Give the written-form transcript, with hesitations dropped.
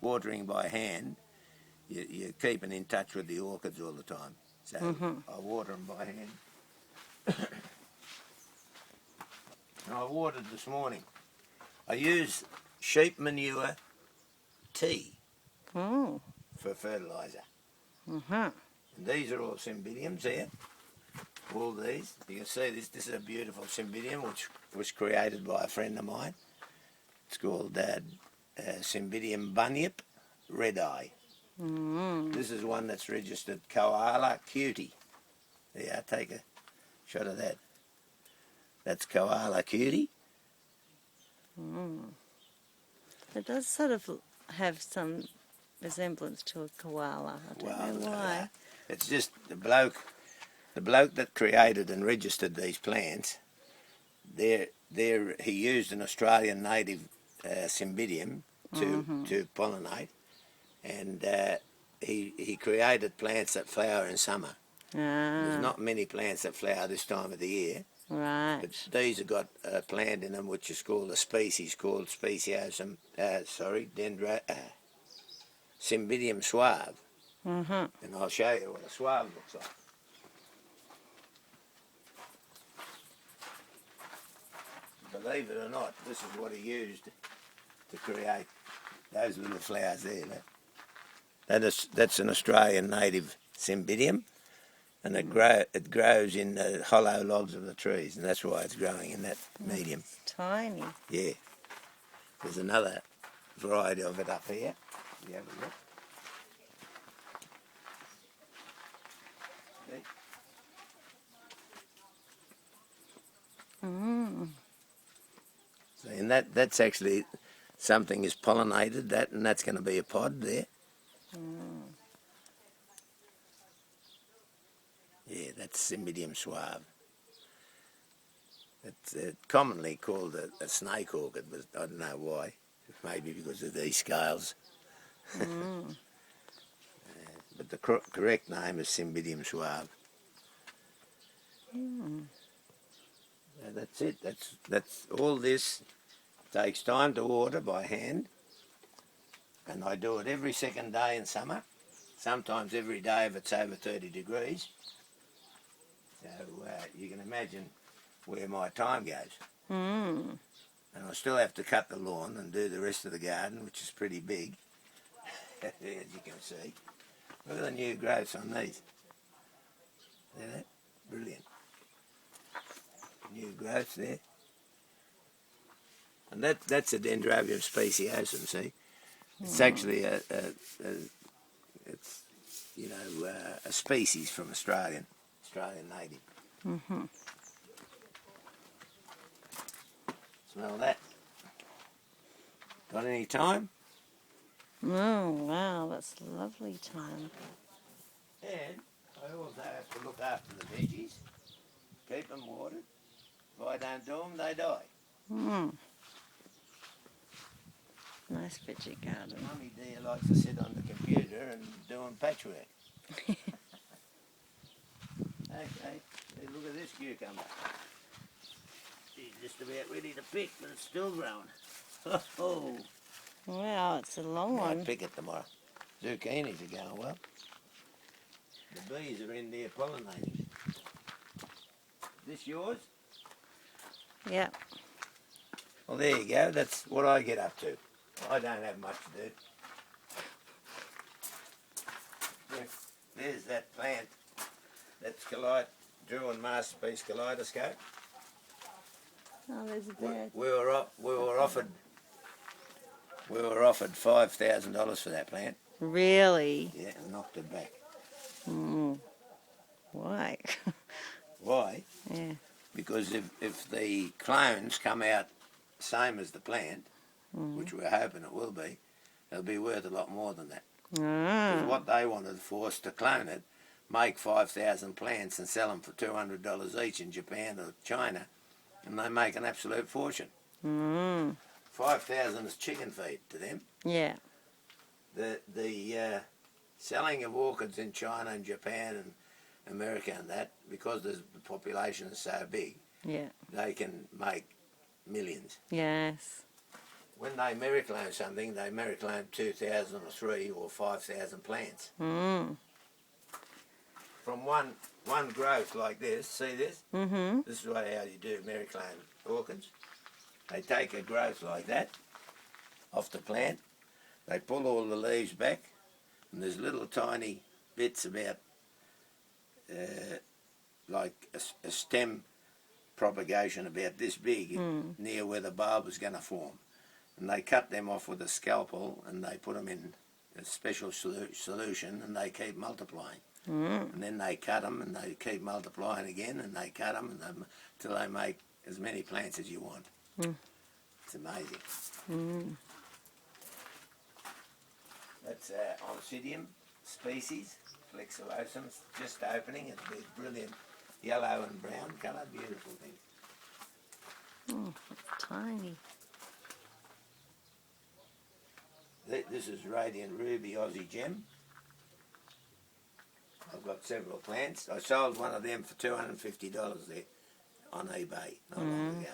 watering by hand, you're keeping in touch with the orchids all the time. So I water them by hand. And I watered this morning. I use sheep manure tea for fertiliser. And these are all cymbidiums here. All these. You can see this. This is a beautiful cymbidium which was created by a friend of mine. It's called Cymbidium bunyip red eye. This is one that's registered koala cutie. There, take a shot of that. That's koala cutie. It does sort of have some resemblance to a koala. I don't know why. It's just the bloke that created and registered these plants. He used an Australian native cymbidium to pollinate, and he created plants that flower in summer. There's not many plants that flower this time of the year. Right. But these have got a plant in them which is called a species called Cymbidium suave. And I'll show you what a suave looks like. Believe it or not, this is what he used to create those little flowers there. That's an Australian native cymbidium, and it grows in the hollow logs of the trees, and that's why it's growing in that medium. It's tiny. Yeah. There's another variety of it up here. You have a look. See? So, and that's actually something is pollinated, and that's going to be a pod there. Yeah, that's Cymbidium suave. It's commonly called a snake orchid, but I don't know why. Maybe because of these scales. But the correct name is Cymbidium suave. That's it. That's all. This takes time to water by hand, and I do it every second day in summer. Sometimes every day if it's over 30 degrees. So you can imagine where my time goes. And I still have to cut the lawn and do the rest of the garden, which is pretty big, as you can see. Look at the new growths on these. See that? Brilliant. New growths there. And that's a Dendrobium speciosum, see? It's actually a species from Australian native. Smell that. Got any time? Oh, wow, that's lovely time. And I also have to look after the veggies, keep them watered. If I don't do them, they die. Nice veggie garden. Mummy dear likes to sit on the computer and doing patchwork. Okay, look at this cucumber. She's just about ready to pick, but it's still growing. Oh. Wow, it's a long one. I'll pick it tomorrow. Zucchinis are going well. The bees are in there pollinating. This yours? Yeah. Well, there you go. That's what I get up to. I don't have much to do. There's that plant. That's Drew and Masterpiece Kaleidoscope. Oh, there's a bird. We were offered $5,000 for that plant. Really? Yeah, and knocked it back. Why? Why? Yeah. Because if the clones come out same as the plant, which we're hoping it will be, it'll be worth a lot more than that. Because what they wanted for us to clone it, make 5,000 plants and sell them for $200 each in Japan or China, and they make an absolute fortune. 5,000 is chicken feed to them. Yeah. The selling of orchids in China and Japan and America and that, because the population is so big, Yeah. they can make millions. Yes. when they miracle something, they miracle 2,000 or 3 or 5,000 plants. Mm. From one growth like this, see this? Mm-hmm. This is how you do miracle orchids. They take a growth like that off the plant, they pull all the leaves back, and there's little tiny bits about like a stem propagation about this big near where the bulb is going to form. And they cut them off with a scalpel and they put them in a special solution and they keep multiplying. And then they cut them and they keep multiplying again and they cut them until they make as many plants as you want. It's amazing. That's Oncidium species, flexuosum, just opening. It's a brilliant yellow and brown colour, beautiful thing. Oh, it's tiny. This is Radiant Ruby Aussie Gem. I've got several plants. I sold one of them for $250 there on eBay not long ago.